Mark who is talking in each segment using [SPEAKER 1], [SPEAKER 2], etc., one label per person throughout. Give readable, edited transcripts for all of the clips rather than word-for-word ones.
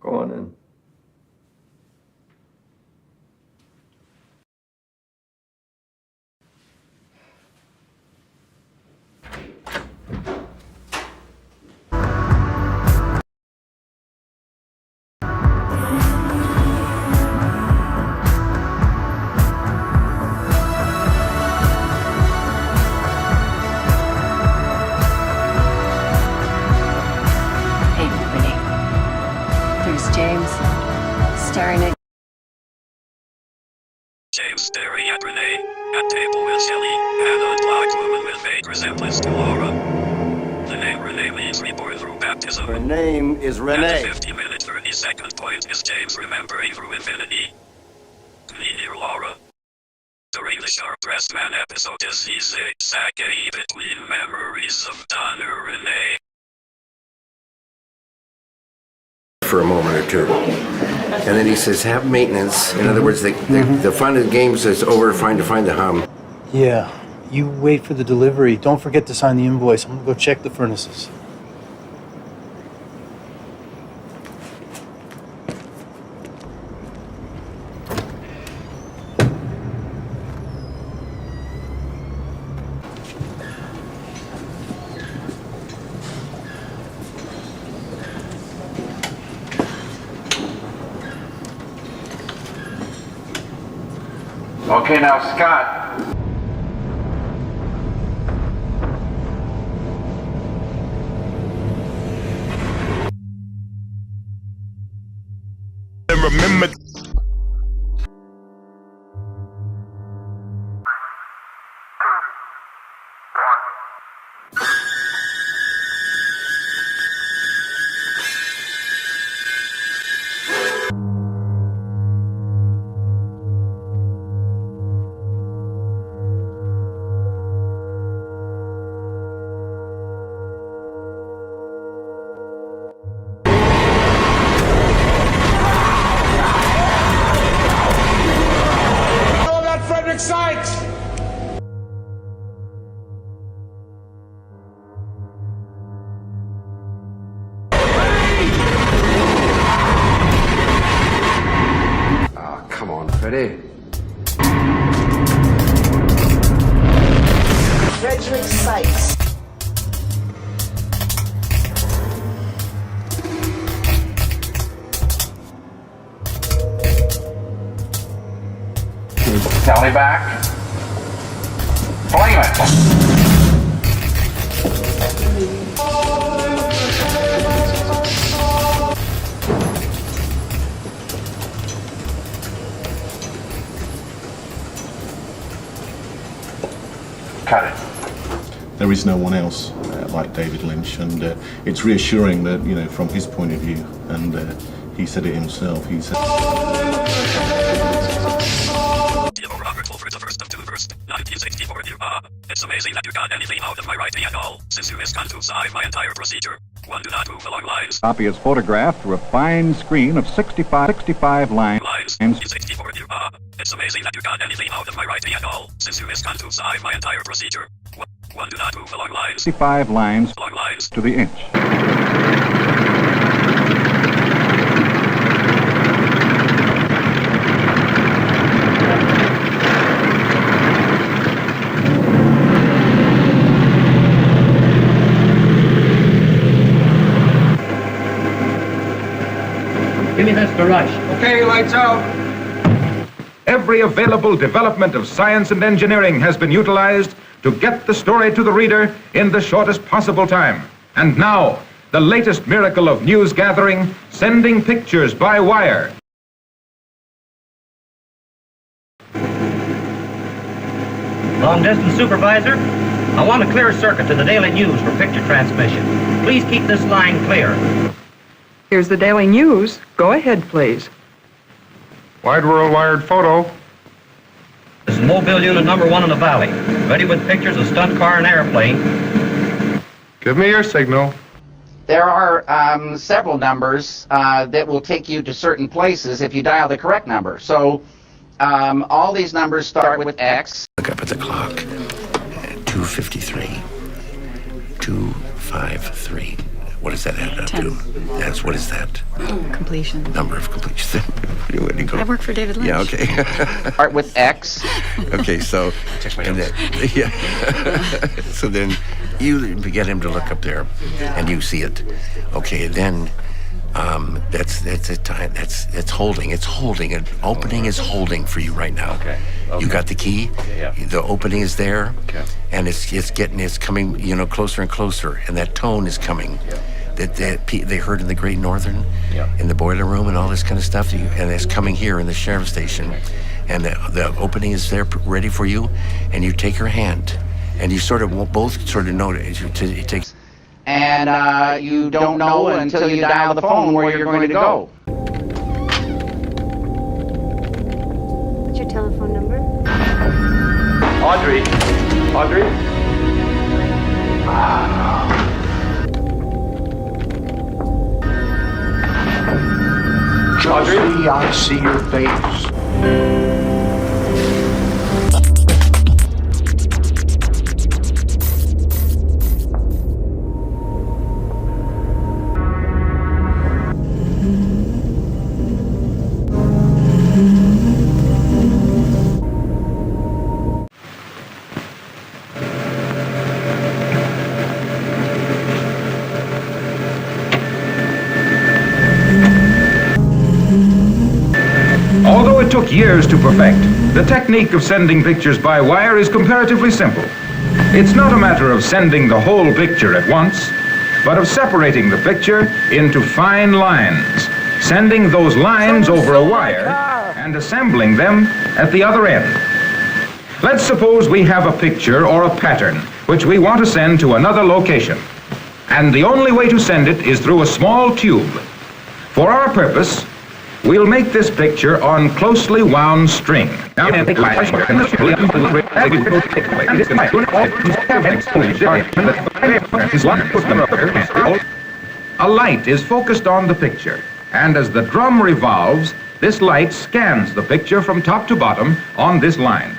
[SPEAKER 1] Go on in.
[SPEAKER 2] James staring at
[SPEAKER 3] Renee. At table with Shelly, an unlocked woman with vague resemblance to Laura. The name Renee means reborn through baptism.
[SPEAKER 1] Her name is Renee.
[SPEAKER 3] And the 50-minute 30-second point is James remembering through infinity. Me near Laura. During the Sharp-Dressed Man episode is he zigzagging between memories of Donna Renee.
[SPEAKER 4] For a moment or two. And then he says, have maintenance. In other words, the fun of the games is over trying to find the hum.
[SPEAKER 5] Yeah, you wait for the delivery. Don't forget to sign the invoice. I'm gonna go check the furnaces.
[SPEAKER 6] Okay, now Scott.
[SPEAKER 7] Remember.
[SPEAKER 4] Come on, Freddie.
[SPEAKER 8] Frederick Sykes.
[SPEAKER 6] Tally back. Flame it. Cut it.
[SPEAKER 7] There is no one else like David Lynch, and it's reassuring that, you know, from his point of view, and he said it himself, he said...
[SPEAKER 3] Robert Fulford, the first of two first, 1964. It's amazing that you got anything out of my writing at all, since you misconceived my entire procedure. One, do not move along lines.
[SPEAKER 9] Copy is photographed through a fine screen of 65 lines.
[SPEAKER 3] 64. It's amazing that you got anything out of my writing at all, since you misconceived my entire procedure. One, do not move along lines.
[SPEAKER 9] 65 lines
[SPEAKER 3] Along lines.
[SPEAKER 9] to the inch.
[SPEAKER 10] Give me this to rush.
[SPEAKER 6] Okay, lights out.
[SPEAKER 11] Every available development of science and engineering has been utilized to get the story to the reader in the shortest possible time. And now, the latest miracle of news gathering, sending pictures by wire.
[SPEAKER 10] Long distance supervisor, I want a clear circuit to the Daily News for picture transmission. Please keep this line clear.
[SPEAKER 12] Here's the Daily News. Go ahead, please.
[SPEAKER 6] Wide world wired photo.
[SPEAKER 10] This is Mobile Unit number 1 in the valley. Ready with pictures of stunt car and airplane.
[SPEAKER 6] Give me your signal.
[SPEAKER 8] There are several numbers that will take you to certain places if you dial the correct number. So all these numbers start with X.
[SPEAKER 4] Look up at the clock. 2:53. 253. What does that add up
[SPEAKER 2] 10.
[SPEAKER 4] to? What is that?
[SPEAKER 2] Completion.
[SPEAKER 4] Number of completions. Where do you go?
[SPEAKER 2] I work for David Lynch.
[SPEAKER 4] Yeah, okay.
[SPEAKER 8] Start with X.
[SPEAKER 4] Okay, so and then, yeah. So then you get him to look up there, and you see it. Okay, then that's a time. That's holding. It's holding. An opening is holding for you right now.
[SPEAKER 1] Okay.
[SPEAKER 4] You got the key.
[SPEAKER 1] Yeah.
[SPEAKER 4] The opening is there.
[SPEAKER 1] Okay.
[SPEAKER 4] And it's coming. Closer and closer, and that tone is coming.
[SPEAKER 1] Yeah.
[SPEAKER 4] That they heard in the Great Northern,
[SPEAKER 1] Yeah.
[SPEAKER 4] in the boiler room, and all this kind of stuff. And it's coming here in the sheriff's station, and the opening is there ready for you, and you take her hand, and you both sort of know it takes.
[SPEAKER 8] And you don't know until you dial the phone where you're going to go.
[SPEAKER 2] What's your telephone number?
[SPEAKER 1] Audrey. Audrey? Audrey?
[SPEAKER 9] I see your face.
[SPEAKER 11] Although it took years to perfect, the technique of sending pictures by wire is comparatively simple. It's not a matter of sending the whole picture at once, but of separating the picture into fine lines, sending those lines over a wire and assembling them at the other end. Let's suppose we have a picture or a pattern which we want to send to another location, and the only way to send it is through a small tube. For our purpose, we'll make this picture on closely wound string. A light is focused on the picture, and as the drum revolves, this light scans the picture from top to bottom on this line.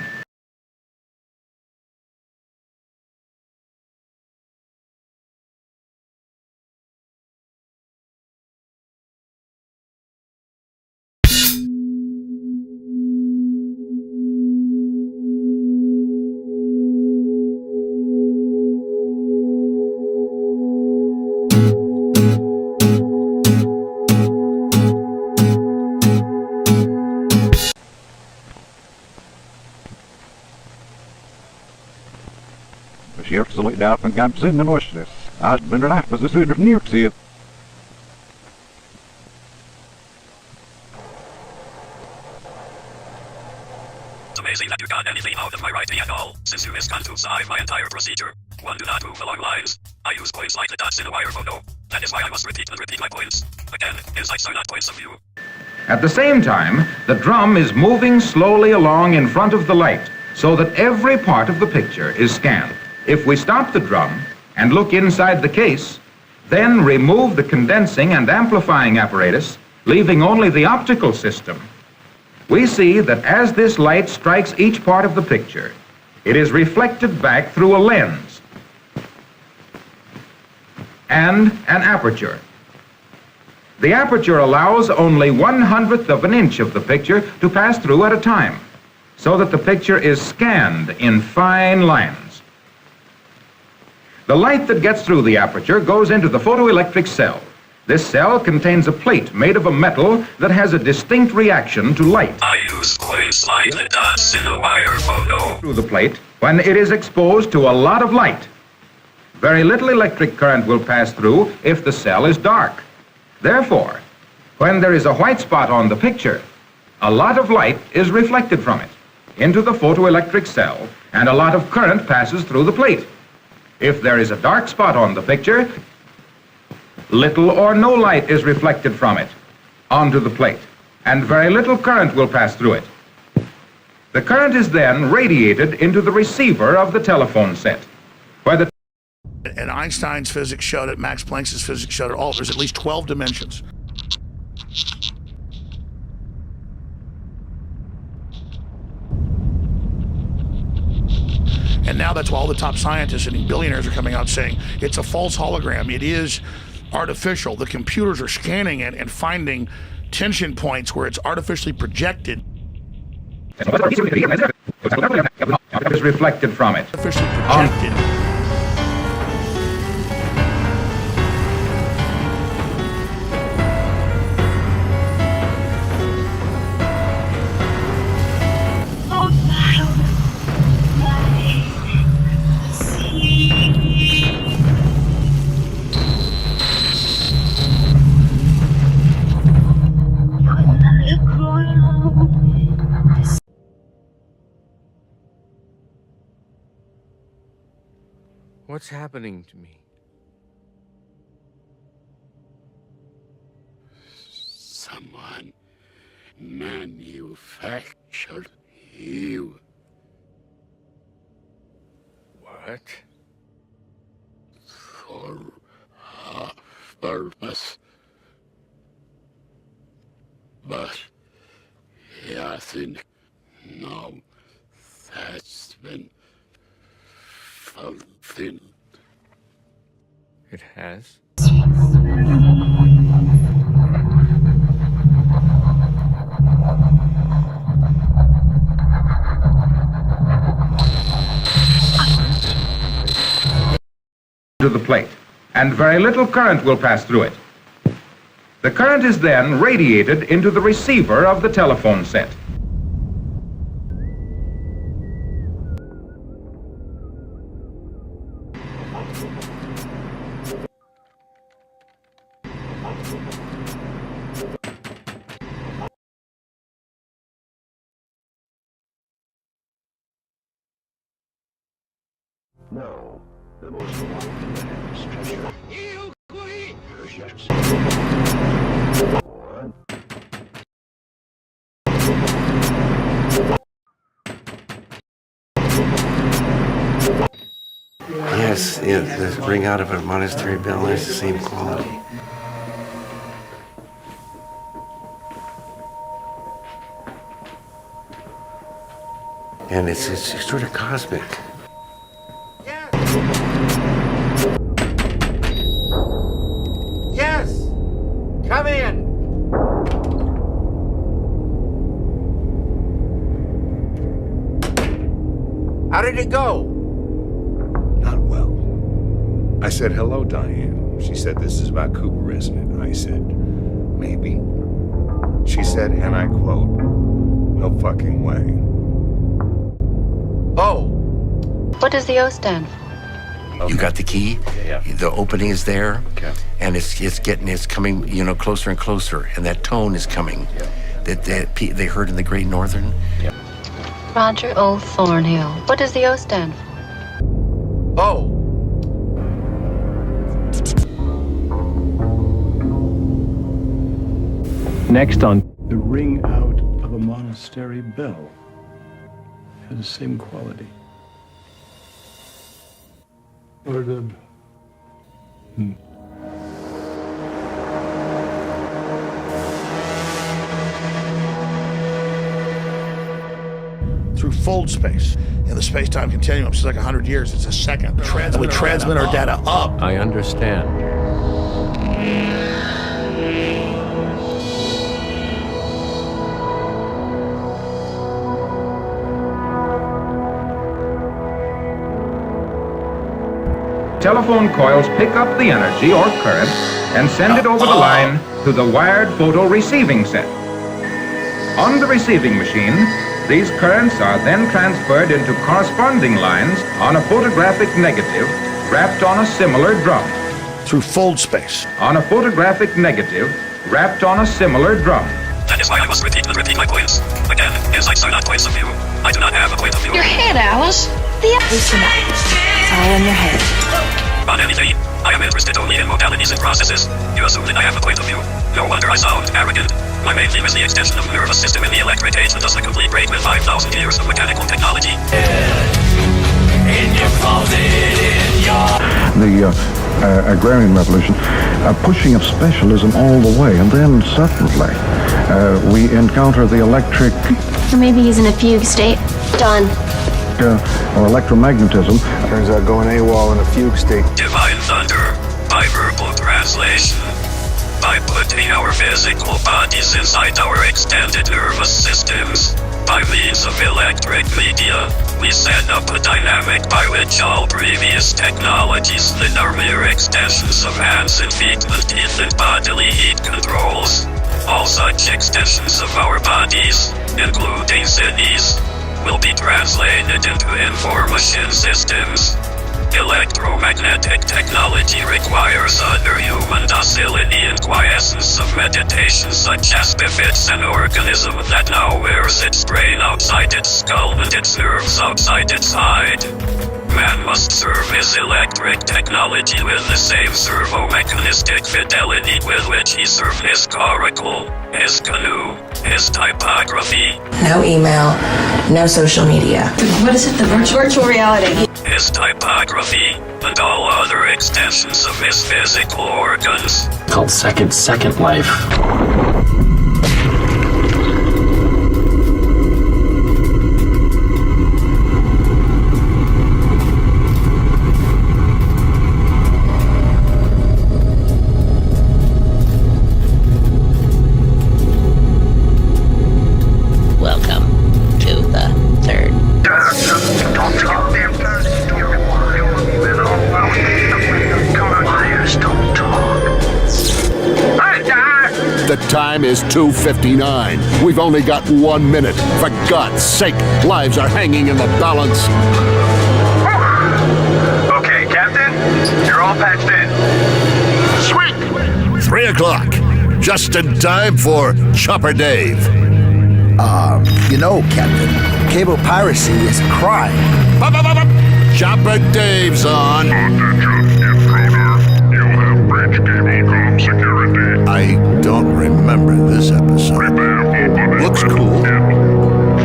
[SPEAKER 9] The sheriff's laid out and got in the noises. I'd been life was a sooner near to you.
[SPEAKER 3] It's amazing that you got anything out of my writing at all, since you misconceived my entire procedure. One, do not move along lines. I use points like the dots in a wire photo. That is why I must repeat my points. Again, insights are not points of view.
[SPEAKER 11] At the same time, the drum is moving slowly along in front of the light, so that every part of the picture is scanned. If we stop the drum and look inside the case, then remove the condensing and amplifying apparatus, leaving only the optical system, we see that as this light strikes each part of the picture, it is reflected back through a lens and an aperture. The aperture allows only 1/100th of an inch of the picture to pass through at a time, so that the picture is scanned in fine lines. The light that gets through the aperture goes into the photoelectric cell. This cell contains a plate made of a metal that has a distinct reaction to light.
[SPEAKER 3] I use points like the dots in a wire photo.
[SPEAKER 11] Through the plate when it is exposed to a lot of light. Very little electric current will pass through if the cell is dark. Therefore, when there is a white spot on the picture, a lot of light is reflected from it into the photoelectric cell, and a lot of current passes through the plate. If there is a dark spot on the picture, little or no light is reflected from it onto the plate, and very little current will pass through it. The current is then radiated into the receiver of the telephone set, where the
[SPEAKER 13] And Einstein's physics showed it, Max Planck's physics showed it all. There's at least 12 dimensions. And now now that's why all the top scientists and billionaires are coming out saying it's a false hologram. It is artificial. The computers are scanning it and finding tension points where it's artificially projected.
[SPEAKER 11] Is reflected from it.
[SPEAKER 13] Artificially projected.
[SPEAKER 4] What's happening to me?
[SPEAKER 14] Someone manufactured you.
[SPEAKER 4] What?
[SPEAKER 14] For a purpose. But I think now that's been fulfilled.
[SPEAKER 4] It has?
[SPEAKER 11] To the plate, and very little current will pass through it. The current is then radiated into the receiver of the telephone set.
[SPEAKER 14] No, the most wonderful treasure.
[SPEAKER 4] Yes, the ring out of a monastery bell is the same quality. And it's sort of cosmic.
[SPEAKER 1] Yes! Come in! How did it go?
[SPEAKER 15] Not well. I said, hello, Diane. She said, this is about Cooper, isn't it? I said, maybe. She said, and I quote, no fucking way.
[SPEAKER 1] Oh!
[SPEAKER 2] What does the O stand for?
[SPEAKER 4] You got the key.
[SPEAKER 15] Yeah.
[SPEAKER 4] The opening is there,
[SPEAKER 15] Okay.
[SPEAKER 4] and it's coming, closer and closer, and that tone is coming.
[SPEAKER 15] Yeah.
[SPEAKER 4] That they heard in the Great Northern.
[SPEAKER 15] Yeah.
[SPEAKER 2] Roger O. Thornhill. What does the O stand for?
[SPEAKER 1] Oh!
[SPEAKER 5] Next on the ring out of a monastery bell has the same quality. Or the
[SPEAKER 13] Through fold space. In the space-time continuum, it's like 100 years. It's a second. We transmit our data up.
[SPEAKER 5] I understand.
[SPEAKER 11] Telephone coils pick up the energy or current and send it over the line to the wired photo receiving set. On the receiving machine, these currents are then transferred into corresponding lines on a photographic negative wrapped on a similar drum.
[SPEAKER 13] Through fold space.
[SPEAKER 11] On a photographic negative wrapped on a similar drum.
[SPEAKER 3] That is why I must repeat my points. Again, insights are not points of view. I do not have a point of view.
[SPEAKER 2] Your head, Alice. Listen up. It's all in your head.
[SPEAKER 3] On anything, I am interested only in modalities and processes. You assume that I have a point of view. No wonder I sound arrogant. My main theme is the extension of the nervous system in the electric age, and thus the complete break with 5,000 years of mechanical technology. In your closet, in your...
[SPEAKER 9] The agrarian revolution, pushing of specialism all the way, and then suddenly we encounter the electric...
[SPEAKER 2] Or maybe he's in a fugue state. Done.
[SPEAKER 5] or electromagnetism.
[SPEAKER 6] Turns out going AWOL in a fugue state.
[SPEAKER 3] Divine thunder, by verbal translation. By putting our physical bodies inside our extended nervous systems, by means of electric media, we set up a dynamic by which all previous technologies that are mere extensions of hands and feet and teeth and bodily heat controls. All such extensions of our bodies, including cities, will be translated into information systems. Electromagnetic technology requires under human docility and quiescence of meditation, such as befits an organism that now wears its brain outside its skull and its nerves outside its hide. Man must serve his electric technology with the same servo-mechanistic fidelity with which he served his coracle, his canoe, his typography.
[SPEAKER 16] No email, no social media. What is it, the virtual reality?
[SPEAKER 3] His typography, and all other extensions of his physical organs.
[SPEAKER 17] Called Second Life.
[SPEAKER 16] Welcome to the third. Wires don't talk.
[SPEAKER 18] The time is 2:59. We've only got 1 minute. For God's sake, lives are hanging in the balance.
[SPEAKER 19] Okay, Captain, you're all patched in.
[SPEAKER 18] Sweet! 3 o'clock. Just in time for Chopper Dave.
[SPEAKER 20] You know, Captain, cable piracy is a crime.
[SPEAKER 18] Chopper Dave's on. I don't remember this episode. Looks cool.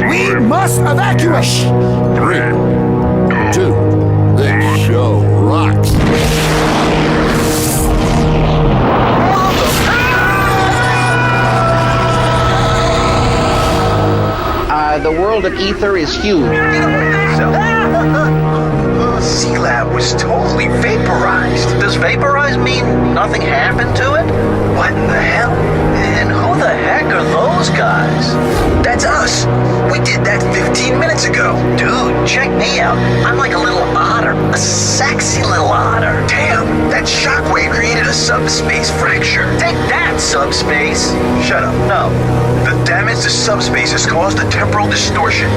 [SPEAKER 20] We must evacuate!
[SPEAKER 18] 3, 2, this show rocks.
[SPEAKER 8] The world of ether is huge.
[SPEAKER 19] C-Lab was totally vaporized. Does vaporize mean nothing happened to it? What in the hell? And who the heck are those guys? That's us. We did that 15 minutes ago. Dude, check me out. I'm like a little otter. A sexy little otter. Damn, that shockwave created a subspace fracture. Take that, subspace. Shut up. No. The damage to subspace has caused a temporal distortion.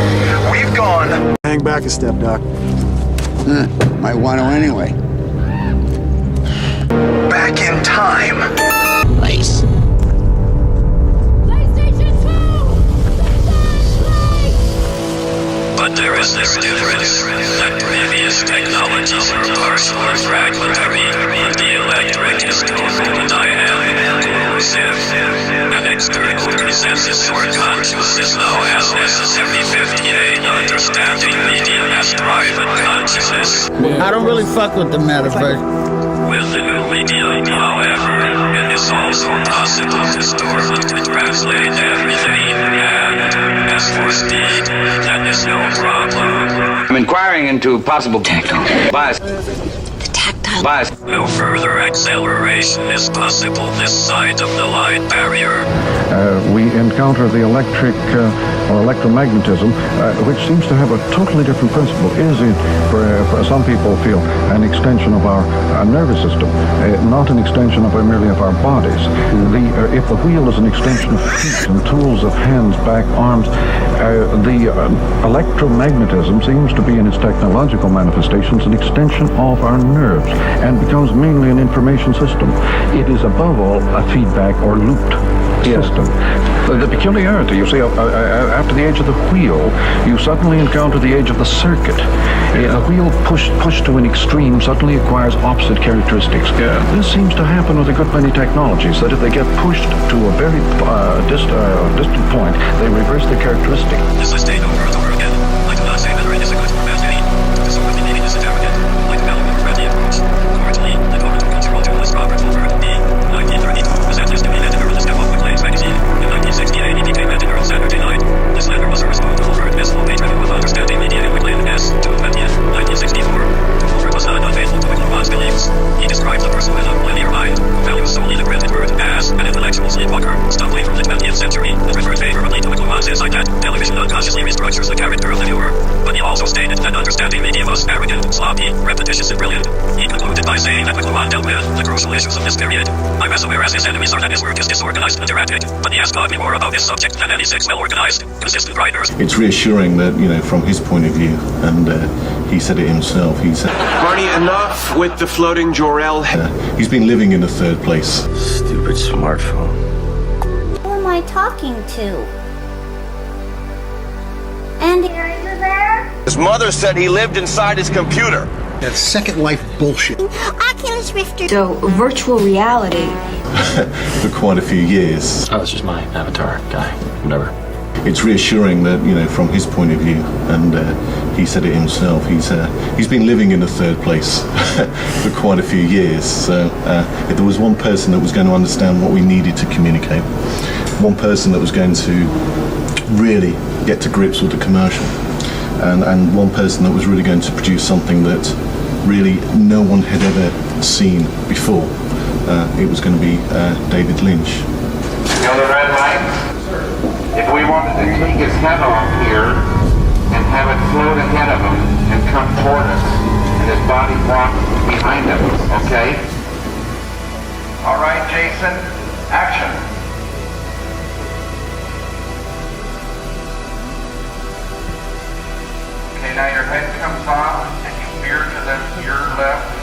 [SPEAKER 19] We've gone...
[SPEAKER 20] Hang back a step, Doc. Might want to anyway.
[SPEAKER 19] back in time.
[SPEAKER 16] Place.
[SPEAKER 3] But there is this difference, that previous technologies are partial or fragmentary, and the electric is total and I am inclusive. An external consensus or consciousness now has necessary 58 understanding medium as private consciousness.
[SPEAKER 21] I don't really fuck with the metaverse.
[SPEAKER 3] With the new medium, however, it is also possible to store and to translate everything, and as for speed, that is no problem.
[SPEAKER 22] I'm inquiring into possible bias. Bias.
[SPEAKER 3] No further acceleration is possible this side of the light barrier.
[SPEAKER 5] We encounter the electric or electromagnetism, which seems to have a totally different principle. Is it, for some people feel, an extension of our nervous system, not an extension of merely of our bodies. If the wheel is an extension of feet and tools of hands, back, arms, the electromagnetism seems to be in its technological manifestations an extension of our nerves and becomes mainly an information system. It is above all a feedback or looped system. The peculiarity, you see, after the age of the wheel, you suddenly encounter the age of the circuit. The wheel pushed to an extreme suddenly acquires opposite characteristics. This seems to happen with a good many technologies, that if they get pushed to a very distant point, they reverse their characteristic.
[SPEAKER 3] This is state over and over again. I do not say that it is a good or bad thing. To some of the meaning is a arrogant, like development of ready approach. Currently, the government control journalist Robert Fulford B. 1932 was sentenced to be editor of the Step Up with Claims magazine. In 1968, he became editor of Saturday Night. This letter was a response to Fulford Visible Page Review of Understanding Media in Maclean S. that the media was arrogant, sloppy, repetitious, and brilliant. He concluded by saying that McLuhan dealt with the crucial issues of this period. I'm as aware as his enemies are that his work is disorganized and erratic, but he has taught me more about this subject than any 6 well-organized, consistent writers.
[SPEAKER 7] It's reassuring that, from his point of view, and he said it himself, he said...
[SPEAKER 12] Marty, enough with the floating Jor-El.
[SPEAKER 7] He's been living in the third place.
[SPEAKER 12] Stupid smartphone.
[SPEAKER 23] Who am I talking to? Andy, are you there?
[SPEAKER 12] His mother said he lived inside his computer.
[SPEAKER 20] That's Second Life bullshit.
[SPEAKER 23] Oculus Rifter.
[SPEAKER 16] So, virtual reality.
[SPEAKER 7] For quite a few years.
[SPEAKER 17] Oh, it's just my avatar guy. Whatever.
[SPEAKER 7] It's reassuring that, from his point of view, and he said it himself, he's been living in the third place for quite a few years. So if there was one person that was going to understand what we needed to communicate, one person that was going to really get to grips with the commercial, and one person that was really going to produce something that really no one had ever seen before, it was going to be David Lynch.
[SPEAKER 8] You know the red light? If we wanted to take his head off here and have it float ahead of him and come toward us, and his body walk behind him, okay? All right, Jason, action. Okay, now your head comes off and you veer to your left.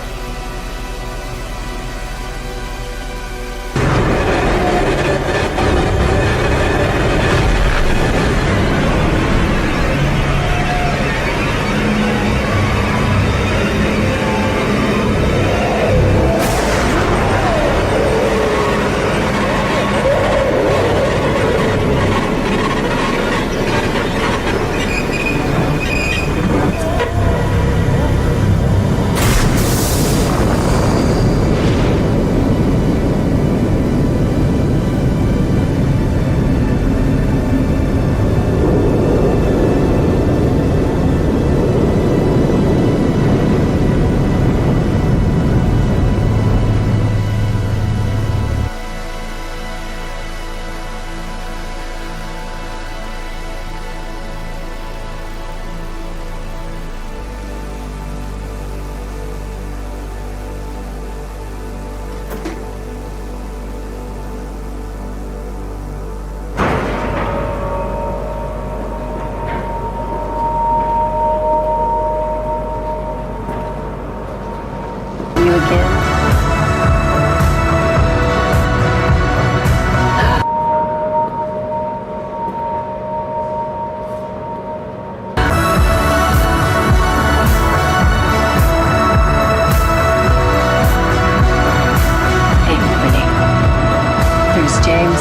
[SPEAKER 2] James,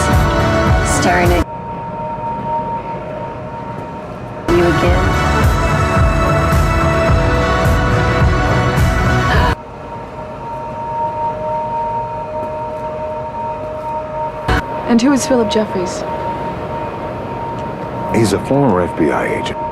[SPEAKER 2] staring at you again.
[SPEAKER 24] And who is Philip Jeffries?
[SPEAKER 6] He's a former FBI agent.